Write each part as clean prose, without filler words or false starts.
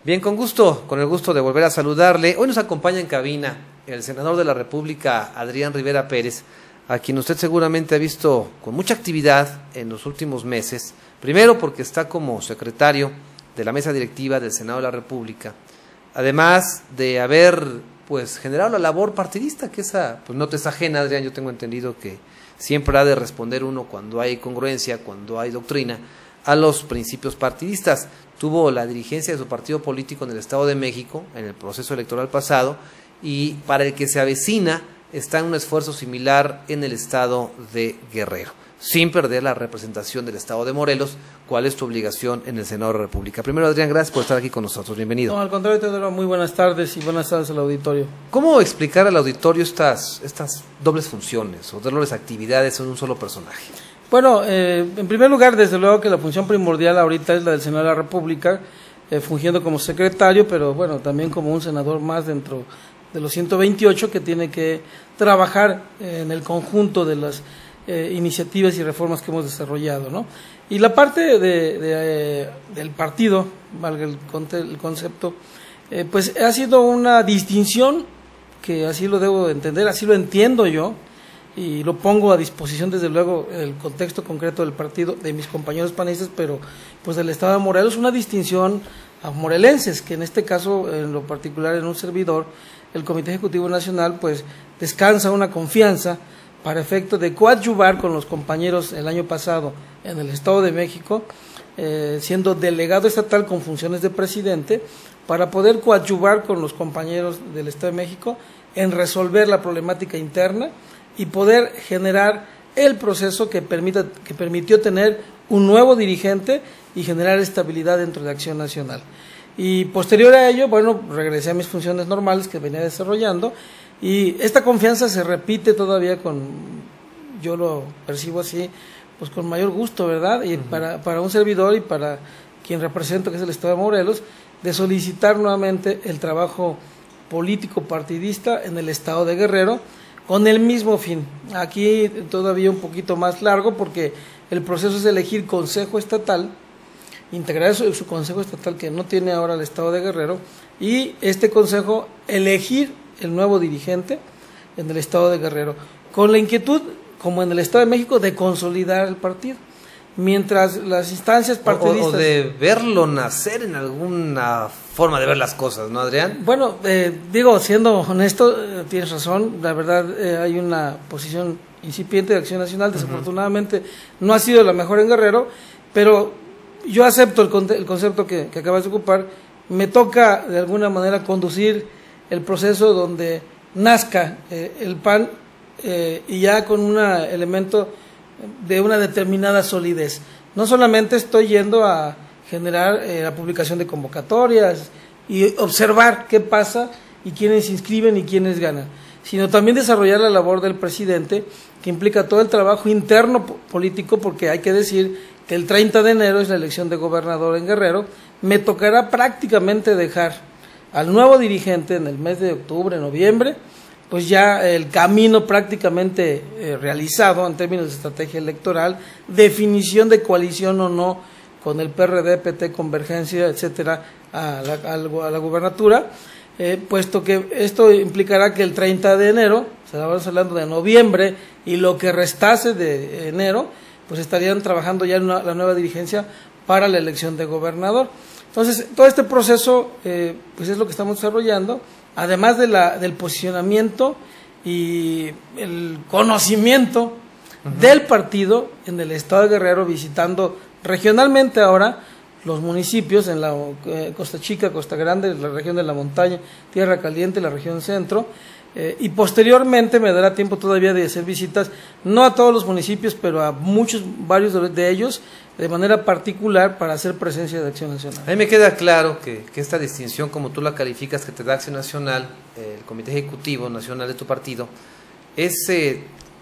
Bien, con el gusto de volver a saludarle. Hoy nos acompaña en cabina el senador de la República, Adrián Rivera Pérez, a quien usted seguramente ha visto con mucha actividad en los últimos meses. Primero porque está como secretario de la mesa directiva del Senado de la República, además de haber generado la labor partidista, que esa no te es ajena, Adrián. Yo tengo entendido que siempre ha de responder uno cuando hay congruencia, cuando hay doctrina, a los principios partidistas. Tuvo la dirigencia de su partido político en el Estado de México en el proceso electoral pasado, y para el que se avecina está en un esfuerzo similar en el Estado de Guerrero, sin perder la representación del Estado de Morelos. ¿Cuál es tu obligación en el Senado de la República? Primero, Adrián, gracias por estar aquí con nosotros. Bienvenido. No, al contrario, te doy muy buenas tardes y buenas tardes al auditorio. ¿Cómo explicar al auditorio estas dobles funciones o dobles actividades en un solo personaje? Bueno, en primer lugar, desde luego que la función primordial ahorita es la del Senado de la República, fungiendo como secretario, pero bueno, también como un senador más dentro de los 128 que tiene que trabajar en el conjunto de las iniciativas y reformas que hemos desarrollado, ¿no? Y la parte del partido, valga el concepto, pues ha sido una distinción que así lo debo entender, así lo entiendo yo, y lo pongo a disposición desde luego el contexto concreto del partido, de mis compañeros panistas, pero pues del Estado de Morelos, una distinción a morelenses, que en este caso, en lo particular en un servidor, el Comité Ejecutivo Nacional pues descansa una confianza para efecto de coadyuvar con los compañeros el año pasado en el Estado de México, siendo delegado estatal con funciones de presidente, para poder coadyuvar con los compañeros del Estado de México en resolver la problemática interna y poder generar el proceso que permitió tener un nuevo dirigente y generar estabilidad dentro de Acción Nacional. Y posterior a ello, bueno, regresé a mis funciones normales que venía desarrollando, y esta confianza se repite todavía yo lo percibo así, pues con mayor gusto, ¿verdad? Y para un servidor y para quien represento, que es el Estado de Morelos, de solicitar nuevamente el trabajo político partidista en el Estado de Guerrero, con el mismo fin. Aquí todavía un poquito más largo, porque el proceso es elegir consejo estatal, integrar su consejo estatal que no tiene ahora el Estado de Guerrero, y este consejo elegir el nuevo dirigente en el Estado de Guerrero, con la inquietud, como en el Estado de México, de consolidar el partido, mientras las instancias partidistas... O de verlo nacer en alguna forma de ver las cosas, ¿no, Adrián? Bueno, digo, siendo honesto, tienes razón, la verdad hay una posición incipiente de Acción Nacional, desafortunadamente no ha sido la mejor en Guerrero, pero yo acepto el concepto que acabas de ocupar. Me toca de alguna manera conducir el proceso donde nazca el PAN, y ya con un elemento de una determinada solidez. No solamente estoy yendo a generar la publicación de convocatorias y observar qué pasa y quiénes se inscriben y quiénes ganan, sino también desarrollar la labor del presidente, que implica todo el trabajo interno político, porque hay que decir que el 30 de enero es la elección de gobernador en Guerrero. Me tocará prácticamente dejar al nuevo dirigente en el mes de octubre, noviembre, pues ya el camino prácticamente realizado en términos de estrategia electoral, definición de coalición o no con el PRD, PT, Convergencia, etcétera, a la gubernatura, puesto que esto implicará que el 30 de enero, estamos hablando de noviembre, y lo que restase de enero, pues estarían trabajando ya en la nueva dirigencia para la elección de gobernador. Entonces, todo este proceso pues es lo que estamos desarrollando, además del posicionamiento y el conocimiento del partido en el Estado de Guerrero, visitando regionalmente ahora los municipios en la Costa Chica, Costa Grande, la región de la montaña, Tierra Caliente, la región centro, y posteriormente me dará tiempo todavía de hacer visitas, no a todos los municipios, pero a varios de ellos, de manera particular, para hacer presencia de Acción Nacional. A mí me queda claro que esta distinción, como tú la calificas, que te da Acción Nacional, el Comité Ejecutivo Nacional de tu partido, es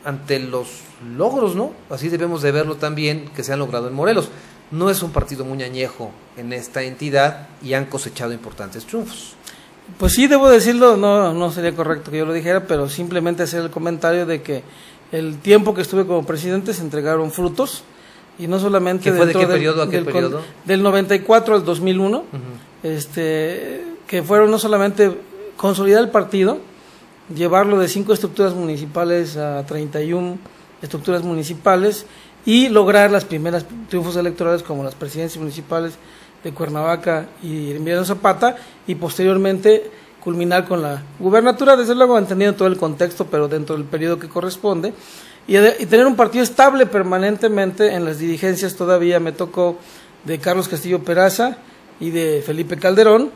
ante los logros, ¿no? Así debemos de verlo también, que se han logrado en Morelos. No es un partido muy añejo en esta entidad y han cosechado importantes triunfos. Pues sí, debo decirlo, no sería correcto que yo lo dijera, pero simplemente hacer el comentario de que el tiempo que estuve como presidente se entregaron frutos, y no solamente ¿Qué fue de qué periodo a qué periodo? Del 94 al 2001, que fueron no solamente consolidar el partido, llevarlo de 5 estructuras municipales a 31 estructuras municipales y lograr las primeras triunfos electorales como las presidencias municipales de Cuernavaca y Emiliano Zapata, y posteriormente culminar con la gubernatura, desde luego entendiendo todo el contexto, pero dentro del periodo que corresponde, y tener un partido estable permanentemente. En las dirigencias todavía me tocó de Carlos Castillo Peraza y de Felipe Calderón,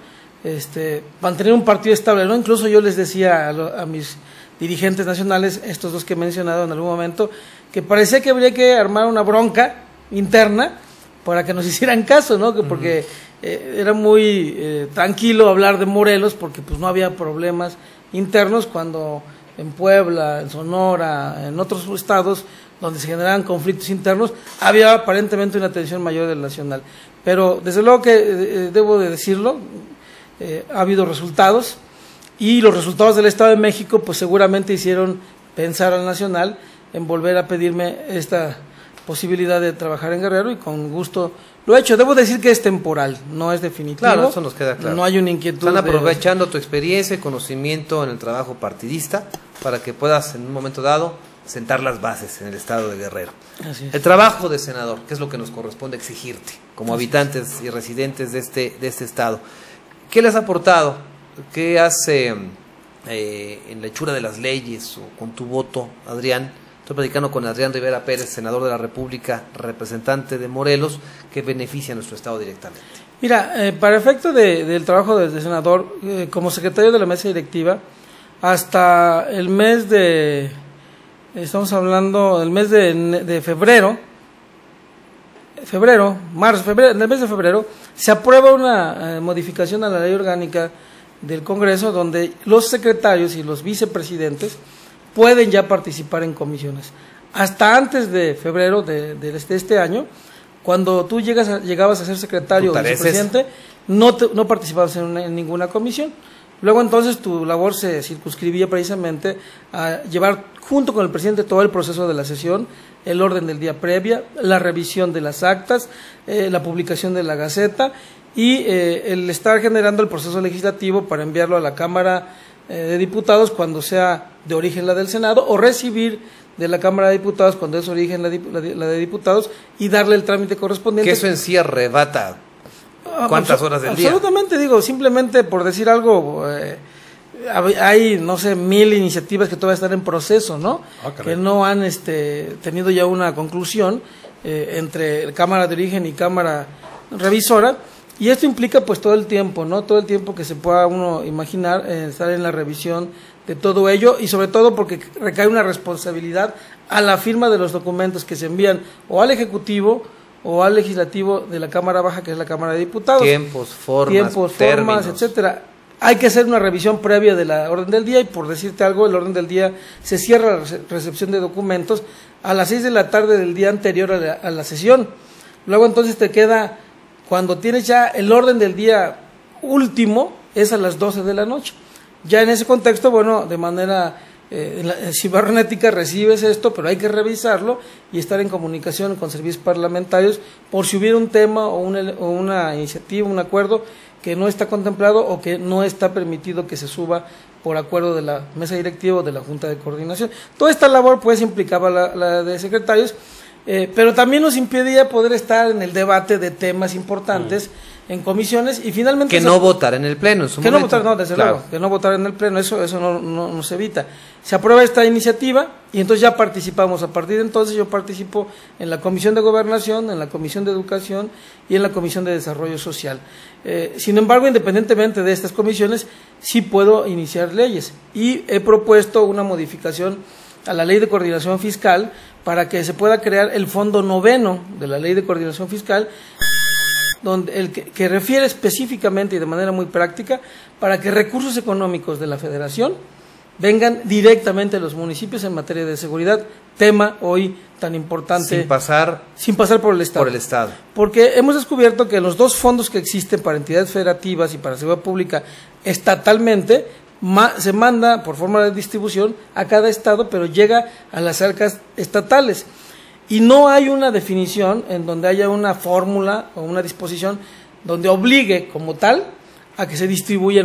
mantener un partido estable, ¿no? Incluso yo les decía a mis dirigentes nacionales, estos dos que he mencionado en algún momento, que parecía que habría que armar una bronca interna para que nos hicieran caso, ¿no? Porque era muy tranquilo hablar de Morelos, porque pues no había problemas internos, cuando en Puebla, en Sonora, en otros estados donde se generaban conflictos internos, había aparentemente una tensión mayor del nacional. Pero desde luego que debo de decirlo, ha habido resultados, y los resultados del Estado de México pues seguramente hicieron pensar al nacional en volver a pedirme esta posibilidad de trabajar en Guerrero, y con gusto lo he hecho. Debo decir que es temporal, no es definitivo. Claro, eso nos queda claro. No hay una inquietud. Están aprovechando tu experiencia y conocimiento en el trabajo partidista para que puedas en un momento dado sentar las bases en el estado de Guerrero. Así es. El trabajo de senador, que es lo que nos corresponde exigirte como habitantes y residentes de este estado. ¿Qué le has aportado? ¿Qué hace en la hechura de las leyes o con tu voto, Adrián? Estoy platicando con Adrián Rivera Pérez, senador de la República, representante de Morelos, que beneficia a nuestro estado directamente. Mira, para efecto del trabajo de senador, como secretario de la mesa directiva, hasta el mes de, estamos hablando del mes de febrero, en el mes de febrero, se aprueba una modificación a la ley orgánica del Congreso, donde los secretarios y los vicepresidentes pueden ya participar en comisiones. Hasta antes de febrero de este año, cuando tú llegabas a ser secretario o vicepresidente, no participabas en ninguna comisión. Luego entonces tu labor se circunscribía precisamente a llevar junto con el presidente todo el proceso de la sesión, el orden del día previa, la revisión de las actas, la publicación de la Gaceta y el estar generando el proceso legislativo para enviarlo a la Cámara de Diputados cuando sea de origen la del Senado, o recibir de la Cámara de Diputados cuando es origen la de Diputados, y darle el trámite correspondiente. Que eso en sí arrebata ¿cuántas horas del día? Absolutamente, digo, simplemente por decir algo, hay, no sé, 1000 iniciativas que todavía están en proceso, ¿no? Que no han tenido ya una conclusión entre Cámara de Origen y Cámara Revisora, y esto implica pues todo el tiempo, ¿no? Todo el tiempo que se pueda uno imaginar estar en la revisión de todo ello, y sobre todo porque recae una responsabilidad a la firma de los documentos que se envían o al Ejecutivo o al Legislativo de la Cámara Baja, que es la Cámara de Diputados. Tiempos, formas, etcétera. Hay que hacer una revisión previa de la orden del día, y por decirte algo, el orden del día se cierra la recepción de documentos a las 6 de la tarde del día anterior a la sesión. Luego entonces te queda, cuando tienes ya el orden del día último, es a las 12 de la noche. Ya en ese contexto, bueno, de manera cibernética recibes esto, pero hay que revisarlo y estar en comunicación con servicios parlamentarios por si hubiera un tema o una iniciativa, un acuerdo que no está contemplado o que no está permitido que se suba por acuerdo de la mesa directiva o de la Junta de Coordinación. Toda esta labor pues implicaba la de secretarios, pero también nos impedía poder estar en el debate de temas importantes en comisiones, y finalmente que no votar en el pleno en su momento. No votar, no, desde luego, que no votar en el pleno, eso no se evita. Se aprueba esta iniciativa y entonces ya participamos. A partir de entonces yo participo en la Comisión de Gobernación, en la Comisión de Educación y en la Comisión de Desarrollo Social. Sin embargo, independientemente de estas comisiones, sí puedo iniciar leyes, y he propuesto una modificación a la Ley de Coordinación Fiscal para que se pueda crear el Fondo Noveno de la Ley de Coordinación Fiscal, donde que refiere específicamente y de manera muy práctica para que recursos económicos de la Federación vengan directamente a los municipios en materia de seguridad, tema hoy tan importante. Sin pasar por el Estado. Porque hemos descubierto que los dos fondos que existen para entidades federativas y para seguridad pública estatalmente se manda por forma de distribución a cada estado, pero llega a las arcas estatales. y no hay una definición en donde haya una fórmula o una disposición donde obligue como tal a que se distribuyan